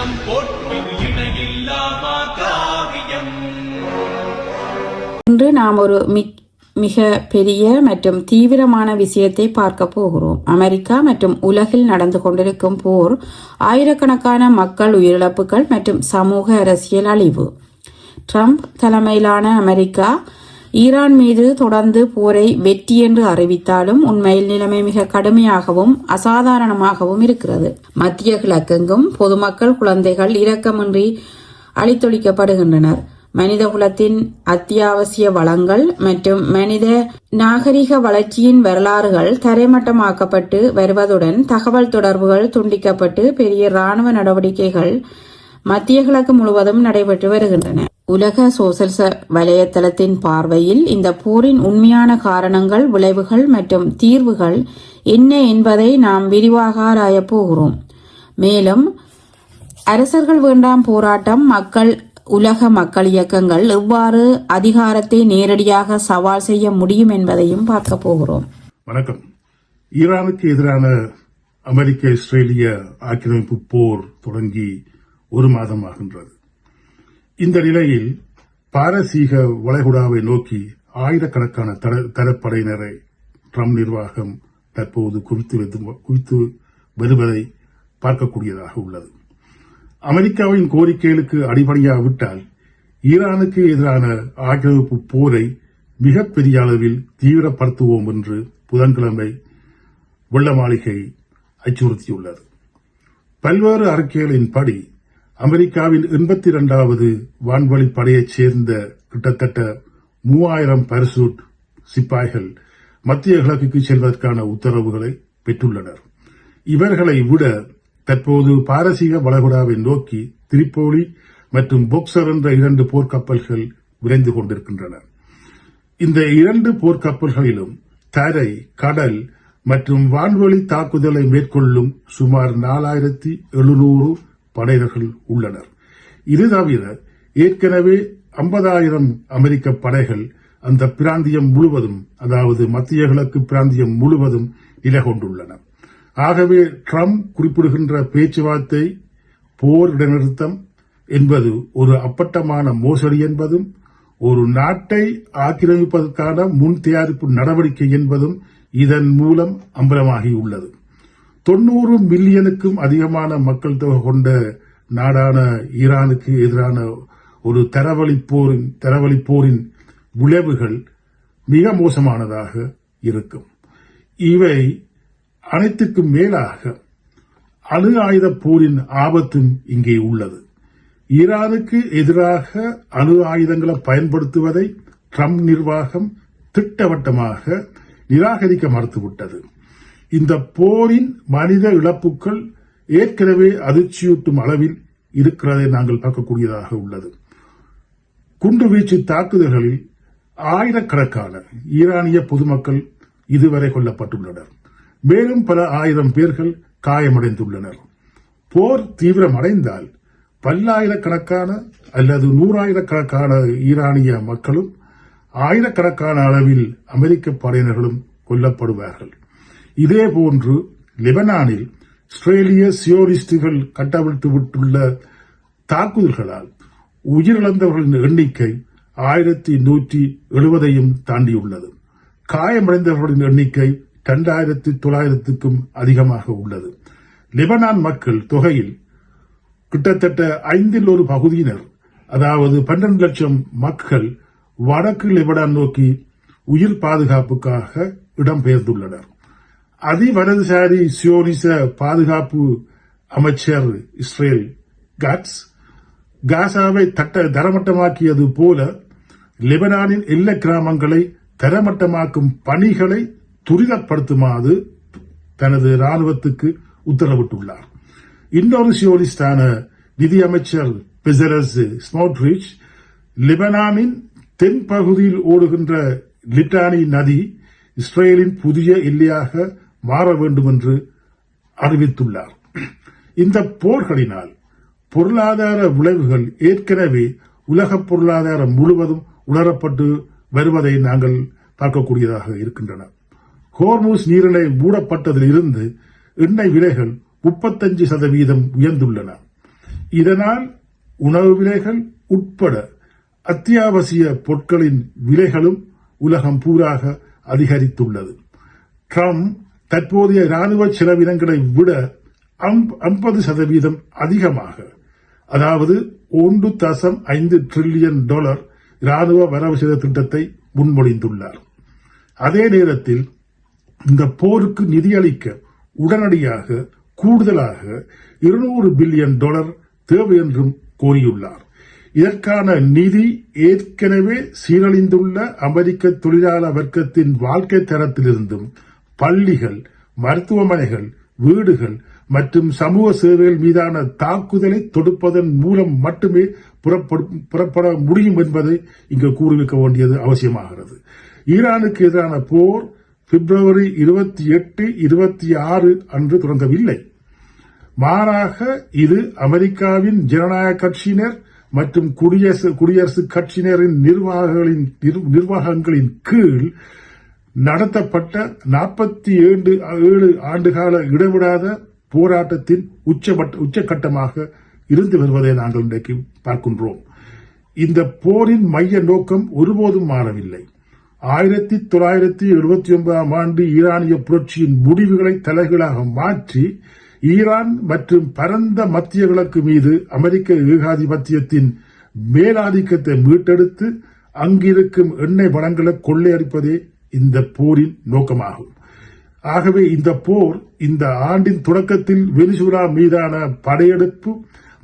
உள்ளம் போற்றிடு இணையில்லாமா காவியம். இன்று நாம் ஒரு மிக பெரிய மற்றும் தீவிரமான விஷயத்தை பார்க்க போகிறோம். அமெரிக்கா மற்றும் உலகில் நடந்து கொண்டிருக்கும் போர், ஆயிரக்கணக்கான மக்கள் உயிரிழப்புகள் மற்றும் சமூக அரசியல் அழிவு. ட்ரம்ப் தலைமையிலான அமெரிக்கா ஈரான் மீது தொடர்ந்து போரை வெற்றி என்று அறிவித்தாலும் உண்மையில் நிலைமை மிக கடுமையாகவும் அசாதாரணமாகவும் இருக்கிறது. மத்திய கிழக்கெங்கும் பொதுமக்கள், குழந்தைகள் இரக்கமின்றி அழித்தொழிக்கப்படுகின்றனர். மனித குலத்தின் அத்தியாவசிய வளங்கள் மற்றும் மனித நாகரிக வளர்ச்சியின் வரலாறுகள் தரைமட்டமாக்கப்பட்டு வருவதுடன் தகவல் தொடர்புகள் துண்டிக்கப்பட்டு பெரிய இராணுவ நடவடிக்கைகள் மத்திய கிழக்கு முழுவதும் நடைபெற்று வருகின்றன. உலக சோசலிச வலைத்தளத்தின் பார்வையில் இந்த போரின் உண்மையான காரணங்கள், விளைவுகள் மற்றும் தீர்வுகள் என்ன என்பதை நாம் விரிவாக ஆராயப் போகிறோம். மேலும் அரசர்கள் வேண்டாம் போராட்டம், உலக மக்கள் இயக்கங்கள் எவ்வாறு அதிகாரத்தை நேரடியாக சவால் செய்ய முடியும் என்பதையும் பார்க்க போகிறோம். வணக்கம். ஈரானுக்கு எதிரான அமெரிக்க இஸ்ரேலிய ஆக்கிரமிப்பு போர் தொடங்கி ஒரு மாதமாகின்றது. இந்த நிலையில் பாரசீக வளைகுடாவை நோக்கி ஆயிரக்கணக்கான தரப்படையினரை ட்ரம்ப் நிர்வாகம் தற்போது குவித்து வருவதை பார்க்கக்கூடியதாக உள்ளது. அமெரிக்காவின் கோரிக்கைகளுக்கு அடிபணியாவிட்டால் ஈரானுக்கு எதிரான ஆக்கிரமிப்பு போரை மிகப்பெரிய அளவில் தீவிரப்படுத்துவோம் என்று புதன்கிழமை வெள்ள மாளிகை அச்சுறுத்தியுள்ளது. பல்வேறு அறிக்கைகளின்படி அமெரிக்காவின் 82வது வான்வழி படையைச் சேர்ந்த கிட்டத்தட்ட 3000 பரசூட் சிப்பாய்கள் மத்திய கிழக்குக்கு செல்வதற்கான உத்தரவுகளை பெற்றுள்ளனர். இவர்களை விட தற்போது பாரசீக வளைகுடாவை நோக்கி திரிப்போலி மற்றும் பொக்சர் என்ற 2 போர்க்கப்பல்கள் விரைந்து கொண்டிருக்கின்றன. இந்த 2 போர்க்கப்பல்களிலும் தரை, கடல் மற்றும் வான்வழி தாக்குதலை மேற்கொள்ளும் சுமார் 4700 படையினர்கள் உள்ளனர். இது தவிர ஏற்கனவே 50,000 அமெரிக்க படைகள் அந்த பிராந்தியம் முழுவதும், அதாவது மத்திய கிழக்கு பிராந்தியம் முழுவதும் நிலை கொண்டுள்ளன. ஆகவே ட்ரம்ப் குறிப்பிடுகின்ற பேச்சுவார்த்தை, போர் இடைநிறுத்தம் என்பது ஒரு அப்பட்டமான மோசடி என்பதும், ஒரு நாட்டை ஆக்கிரமிப்பதற்கான முன் தயாரிப்பு நடவடிக்கை என்பதும் இதன் மூலம் அம்பலமாகியுள்ளது. 90 மில்லியனுக்கும் அதிகமான மக்கள் தொகை கொண்ட நாடான ஈரானுக்கு எதிரான ஒரு தரவழி போரின் விளைவுகள் மிக மோசமானதாக இருக்கும். இவை அனைத்துக்கும் மேலாக அணு ஆயுத போரின் ஆபத்தும் இங்கே உள்ளது. ஈரானுக்கு எதிராக அணு ஆயுதங்களை பயன்படுத்துவதை ட்ரம்ப் நிர்வாகம் திட்டவட்டமாக நிராகரிக்க மறுத்துவிட்டது. இந்த போரின் மனித இழப்புகள் ஏற்கனவே அதிர்ச்சியூட்டும் அளவில் இருக்கிறதை நாங்கள் பார்க்கக்கூடியதாக உள்ளது. குண்டுவீச்சு தாக்குதல்களில் ஆயிரக்கணக்கான ஈரானிய பொதுமக்கள் இதுவரை கொல்லப்பட்டுள்ளனர். மேலும் பல ஆயிரம் பேர்கள் காயமடைந்துள்ளனர். போர் தீவிரமடைந்தால் பல்லாயிரக்கணக்கான அல்லது 100,000கணக்கான ஈரானிய மக்களும் ஆயிரக்கணக்கான அளவில் அமெரிக்க படையினர்களும் கொல்லப்படுவார்கள். இதேபோன்று லெபனானில் இஸ்ரேலிய சியோனிஸ்டுகள் கட்டவிழ்த்து விட்டுள்ள தாக்குதல்களால் உயிரிழந்தவர்களின் எண்ணிக்கை 1170ஐயும் தாண்டியுள்ளது. காயமடைந்தவர்களின் எண்ணிக்கை 2900க்கும் அதிகமாக உள்ளது. லெபனான் மக்கள் தொகையில் கிட்டத்தட்ட 5ல் ஒரு பகுதியினர், அதாவது 12 லட்சம் மக்கள் வடக்கு லெபனான் நோக்கி உயிர் பாதுகாப்புக்காக இடம்பெயர்ந்துள்ளனர். அதிவலதுசாரி சியோனிச பாதுகாப்பு அமைச்சர் இஸ்ரேல் காட்ஸ் காசாவை தரமட்டமாக்கியது போல லெபனானின் எல்லை கிராமங்களை தரமட்டமாக்கும் பணிகளை துரிதப்படுத்துமாறு தனது ராணுவத்துக்கு உத்தரவிட்டுள்ளார். இன்னொரு சியோனிஸ்டான நிதியமைச்சர் பெசலஸ் ஸ்மோட்ரிச் லெபனானின் தென் பகுதியில் ஓடுகின்ற லிட்டானி நதி இஸ்ரேலின் புதிய எல்லையாக மாற வேண்டும் என்று அறிவித்துள்ளார். இந்த போர்களினால் பொருளாதார விளைவுகள் ஏற்கனவே உலக பொருளாதாரம் முழுவதும் உணரப்பட்டு வருவதை நாங்கள் பார்க்கக்கூடியதாக இருக்கின்றன. ஹோர்முஸ் நீரிணை மூடப்பட்டதில் இருந்து எண்ணெய் விலைகள் 35% உயர்ந்துள்ளன. இதனால் உணவு விலைகள் உட்பட அத்தியாவசிய பொருட்களின் விலைகளும் உலகம் பூராக அதிகரித்துள்ளது. ட்ரம்ப் தற்போதைய ராணுவ செலவினங்களை விட 50% அதிகமாக, அதாவது $1.5 டிரில்லியன் ராணுவ வரவு செலவு திட்டத்தை முன்மொழிந்துள்ளார். அதே நேரத்தில் இந்த போருக்கு நிதியளிக்க உடனடியாக கூடுதலாக $200 பில்லியன் தேவை என்றும் கோரியுள்ளார். இதற்கான நிதி ஏற்கனவே சீரழிந்துள்ள அமெரிக்க தொழிலாளர் வர்க்கத்தின் வாழ்க்கை தரத்திலிருந்தும் பள்ளிகள், மருத்துவமனைகள், வீடுகள் மற்றும் சமூக சேவைகள் மீதான தாக்குதலை தொடுப்பதன் மூலம் மட்டுமே புறப்பட முடியும் என்பதை இங்கு கூறியிருக்க வேண்டியது அவசியமாகிறது. ஈரானுக்கு எதிரான போர் பிப்ரவரி 28, 26 அன்று தொடங்கவில்லை. மாறாக இது அமெரிக்காவின் ஜனநாயக கட்சியினர் மற்றும் குடியரசுக் கட்சியினரின் நிர்வாகங்களின் கீழ் நடத்தப்பட்ட 47 ஆண்டுகால இடைவிடாத போராட்டத்தின் உச்சகட்டமாக இருந்து வருவதை நாங்கள் இன்றைக்கு பார்க்கின்றோம். இந்த போரின் மைய நோக்கம் ஒருபோதும் மாறவில்லை. 1979 ஆண்டு ஈரானிய புரட்சியின் முடிவுகளை தலைகீழாக மாற்றி ஈரான் மற்றும் பரந்த மத்திய கிழக்கு மீது அமெரிக்க ஏகாதிபத்தியத்தின் மேலாதிக்கத்தை மீட்டெடுத்து அங்கிருக்கும் எண்ணெய் வளங்களை கொள்ளையடிப்பதே இந்த போரின் நோக்கமாகும். ஆகவே இந்த போர் இந்த ஆண்டின் தொடக்கத்தில் வெனிசுலா மீதான படையெடுப்பு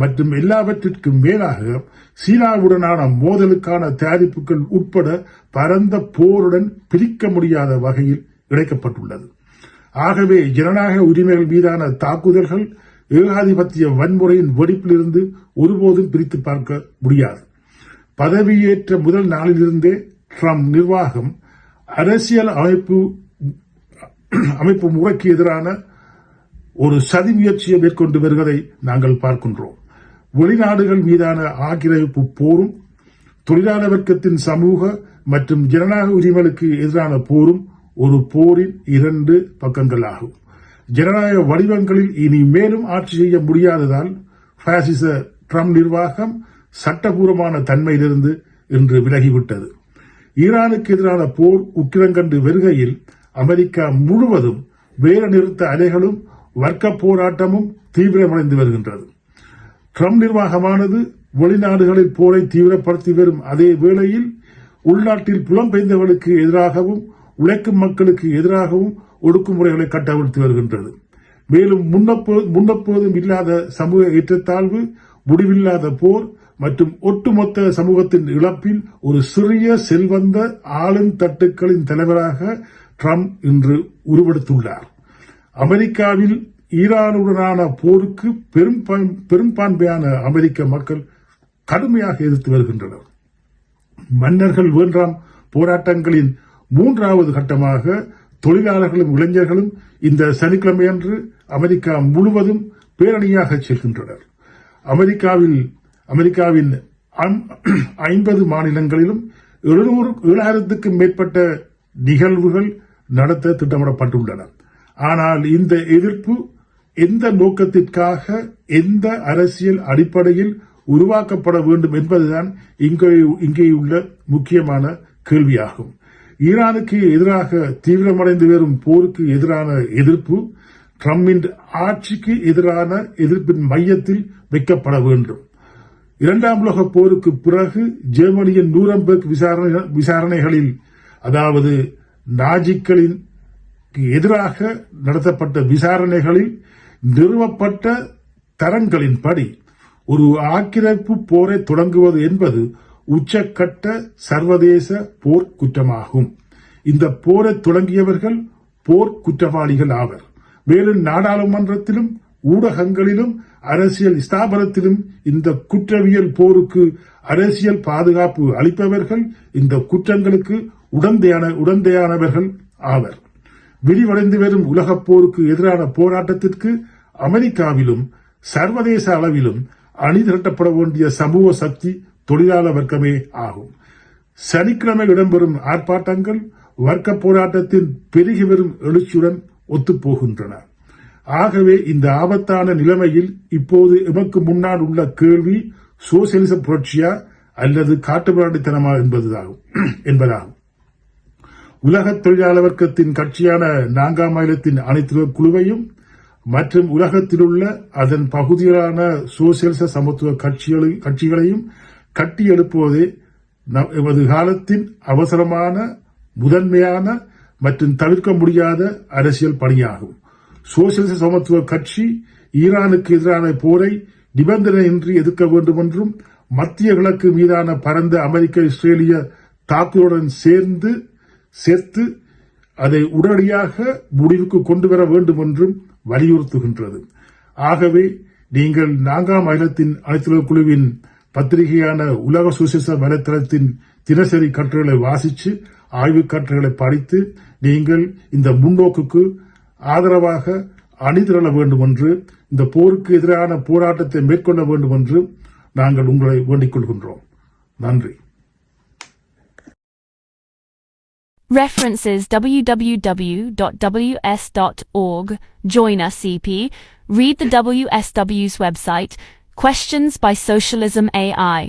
மற்றும் எல்லாவற்றிற்கும் மேலாக சீனாவுடனான மோதலுக்கான தயாரிப்புகள் உட்பட பரந்த போருடன் பிரிக்க முடியாத வகையில் இணைக்கப்பட்டுள்ளது. ஆகவே ஜனநாயக உரிமைகள் மீதான தாக்குதல்கள் ஏகாதிபத்திய வன்முறையின் வெடிப்பிலிருந்து ஒருபோதும் பிரித்து பார்க்க முடியாது. பதவியேற்ற முதல் நாளிலிருந்தே ட்ரம்ப் நிர்வாகம் அரசியல் அமைப்பு முறைக்கு எதிரான ஒரு சதி முயற்சியை மேற்கொண்டு வருவதை நாங்கள் பார்க்கின்றோம். வெளிநாடுகள் மீதான ஆக்கிரமிப்பு போரும் தொழிலாளர் வர்க்கத்தின் சமூக மற்றும் ஜனநாயக உரிமைகளுக்கு எதிரான போரும் ஒரு போரின் 2 பக்கங்களாகும். ஜனநாயக வடிவங்களில் இனி மேலும் ஆட்சி செய்ய முடியாததால் பாசிச ட்ரம்ப் நிர்வாகம் சட்டபூர்வமான தன்மையிலிருந்து இன்று விலகிவிட்டது. ஈரானுக்கு எதிரான போர் உக்கிரங்கண்டு வருகையில் அமெரிக்கா முழுவதும் வேலை நிறுத்த அலைகளும் வர்க்க போராட்டமும் தீவிரமடைந்து வருகின்றது. ட்ரம்ப் நிர்வாகமானது வெளிநாடுகளில் போரை தீவிரப்படுத்தி வரும் அதே வேளையில் உள்நாட்டில் புலம்பெயர்ந்தவர்களுக்கு எதிராகவும் உழைக்கும் மக்களுக்கு எதிராகவும் ஒடுக்குமுறைகளை கட்டவிழ்த்து வருகின்றது. மேலும் முன்னப்போதும் இல்லாத சமூக ஏற்றத்தாழ்வு, முடிவில்லாத போர் மற்றும் ஒட்டுமொத்த சமூகத்தின் இழப்பில் ஒரு சிறிய செல்வந்த ஆளும் தட்டுக்களின் தலைவராக ட்ரம்ப் இன்று உருவெடுத்துள்ளார். அமெரிக்காவில் ஈரானுடனான போருக்கு பெரும்பான்மையான அமெரிக்க மக்கள் கடுமையாக எதிர்த்து வருகின்றனர். மன்னர்கள் வேண்டாம் போராட்டங்களின் 3வது கட்டமாக தொழிலாளர்களும் இளைஞர்களும் இந்த சனிக்கிழமையன்று அமெரிக்கா முழுவதும் பேரணியாக செல்கின்றனர். அமெரிக்காவின் 50 மாநிலங்களிலும் 7,000க்கும் மேற்பட்ட நிகழ்வுகள் நடத்த திட்டமிடப்பட்டுள்ளன. ஆனால் இந்த எதிர்ப்பு எந்த நோக்கத்திற்காக, எந்த அரசியல் அடிப்படையில் உருவாக்கப்பட வேண்டும் என்பதுதான் இங்கேயுள்ள முக்கியமான கேள்வியாகும். ஈரானுக்கு எதிராக தீவிரமடைந்து வரும் போருக்கு எதிரான எதிர்ப்பு ட்ரம்பின் ஆட்சிக்கு எதிரான எதிர்ப்பின் மையத்தில் வைக்கப்பட வேண்டும். 2ஆம் உலகப் போருக்கு பிறகு ஜெர்மனியின் நூரம்பெர்க் விசாரணைகளில், அதாவது நாஜிக்களின் எதிராக நடத்தப்பட்ட விசாரணைகளில் நிறுவப்பட்ட தரங்களின்படி ஒரு ஆக்கிரமிப்பு போரை தொடங்குவது என்பது உச்சக்கட்ட சர்வதேச போர் குற்றமாகும். இந்த போரை தொடங்கியவர்கள் போர் குற்றவாளிகள் ஆவர். மேலும் நாடாளுமன்றத்திலும் ஊடகங்களிலும் அரசியல் ஸ்தாபனத்திலும் இந்த குற்றவியல் போருக்கு அரசியல் பாதுகாப்பு அளிப்பவர்கள் இந்த குற்றங்களுக்கு உடந்தையானவர்கள் ஆவர். விரிவடைந்து வரும் உலகப் போருக்கு எதிரான போராட்டத்திற்கு அமெரிக்காவிலும் சர்வதேச அளவிலும் அணிதிரட்டப்பட வேண்டிய சமூக சக்தி தொழிலாளர் வர்க்கமே ஆகும். சனிக்கிழமை இடம்பெறும் ஆர்ப்பாட்டங்கள் வர்க்க போராட்டத்தின் பெருகி வரும் எழுச்சியுடன் ஒத்துப்போகின்றன. ஆகவே இந்த ஆபத்தான நிலைமையில் இப்போது எமக்கு முன்னால் உள்ள கேள்வி சோசியலிச புரட்சியா அல்லது காட்டுமிராண்டித்தனமா என்பதாகும். உலக தொழிலாளர் வர்க்கத்தின் கட்சியான நான்காம் அகிலத்தின் அனைத்து குழுவையும் மற்றும் உலகத்தில் உள்ள அதன் பகுதிகளான சோசியலிச சமத்துவ கட்சிகளையும் கட்டி எழுப்புவதே எமது காலத்தின் அவசரமான, முதன்மையான மற்றும் தவிர்க்க முடியாத அரசியல் பணியாகும். சோசியலிச சமத்துவ கட்சி ஈரானுக்கு எதிரான போரை நிபந்தனையின்றி எதிர்க்க வேண்டும் என்றும் மத்திய கிழக்கு மீதான பரந்த அமெரிக்க இஸ்ரேலிய தாக்குதலுடன் சேர்த்து அதை உடனடியாக முடிவுக்கு கொண்டு வர வேண்டும் என்றும் வலியுறுத்துகின்றது. ஆகவே நீங்கள் நான்காம் அகிலத்தின் அனைத்துலக குழுவின் பத்திரிகையான உலக சோசியலிச வலைத்தளத்தின் தினசரி கட்டுரைகளை வாசித்து ஆய்வுக் கட்டுரைகளை படித்து நீங்கள் இந்த முன்னோக்குக்கு ஆதரவாக அணிதிரள வேண்டும் என்று, இந்த போருக்கு எதிரான போராட்டத்தை மேற்கொள்ள வேண்டும் என்று நாங்கள் உங்களை வேண்டிக் கொள்கின்றோம். நன்றி. References: www.ws.org. Join us CP. Read the WSW's website. Questions by Socialism AI.